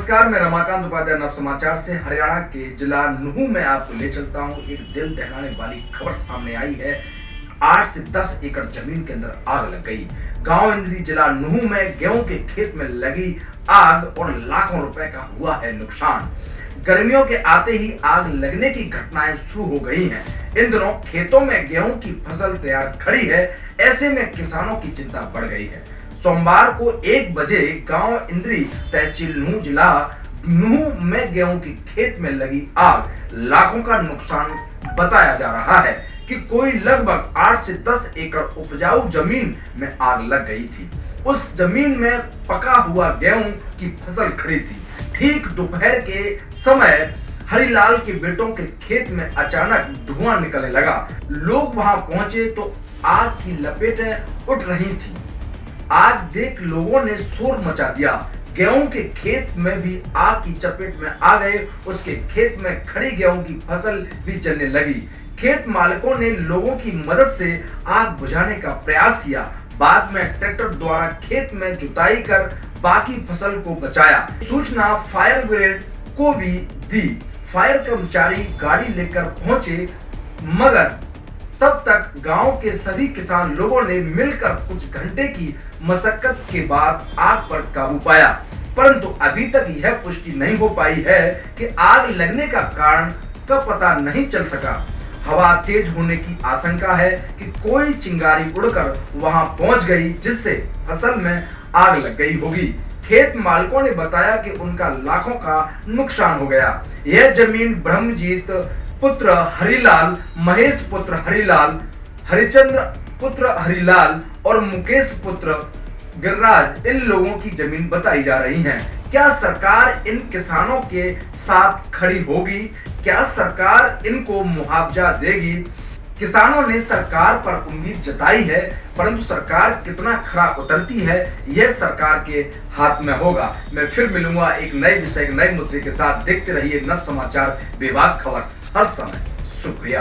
नमस्कार, मैं रमाकांत उपाध्याय नव समाचार से हरियाणा के जिला नूंह में आपको ले चलता हूं। एक दिल दहलाने वाली खबर सामने आई है। 8 से 10 एकड़ जमीन के अंदर आग लग गई। गांव इंद्री जिला नूंह में गेहूं के खेत में लगी आग और लाखों रुपए का हुआ है नुकसान। गर्मियों के आते ही आग लगने की घटनाएं शुरू हो गई हैं। इन दिनों खेतों में गेहूं की फसल तैयार खड़ी है, ऐसे में किसानों की चिंता बढ़ गई है। सोमवार को 1 बजे गांव इंद्री तहसील नूंह जिला नूंह में गेहूं की खेत में लगी आग लाखों का नुकसान बताया जा रहा है कि कोई लगभग 8 से 10 एकड़ उपजाऊ जमीन में आग लग गई थी। उस जमीन में पका हुआ गेहूं की फसल खड़ी थी। ठीक दोपहर के समय हरिलाल के बेटों के खेत में अचानक धुआं निकलने लगा। लोग वहां पहुंचे तो आग की लपेटें उठ रही थी। आग देख लोगों ने शोर मचा दिया। गेहूं के खेत में भी आग की चपेट में आ गए। उसके खेत में खड़ी गेहूं की फसल भी जलने लगी। खेत मालिकों ने लोगों की मदद से आग बुझाने का प्रयास किया। बाद में ट्रैक्टर द्वारा खेत में जुताई कर बाकी फसल को बचाया। सूचना फायर ब्रिगेड को भी दी। फायर कर्मचारी गाड़ी लेकर पहुंचे, मगर तब तक गांव के सभी किसान लोगों ने मिलकर कुछ घंटे की मशक्कत के बाद आग पर काबू पाया, परंतु अभी तक यह पुष्टि नहीं हो पाई है कि आग लगने का कारण का पता नहीं चल सका। हवा तेज होने की आशंका है कि कोई चिंगारी उड़कर वहां पहुंच गई, जिससे फसल में आग लग गई होगी। खेत मालिकों ने बताया कि उनका लाखों का नुकसान हो गया। यह जमीन ब्रह्मजीत पुत्र हरिलाल, महेश पुत्र हरिलाल, हरिचंद्र पुत्र हरिलाल और मुकेश पुत्र गिरिराज, इन लोगों की जमीन बताई जा रही है। क्या सरकार इन किसानों के साथ खड़ी होगी? क्या सरकार इनको मुआवजा देगी? किसानों ने सरकार पर उम्मीद जताई है, परंतु सरकार कितना खरा उतरती है यह सरकार के हाथ में होगा। मैं फिर मिलूंगा एक नए विषय, एक नए मुद्दे के साथ। देखते रहिए नव समाचार, बेबाक खबर हर समय। शुक्रिया।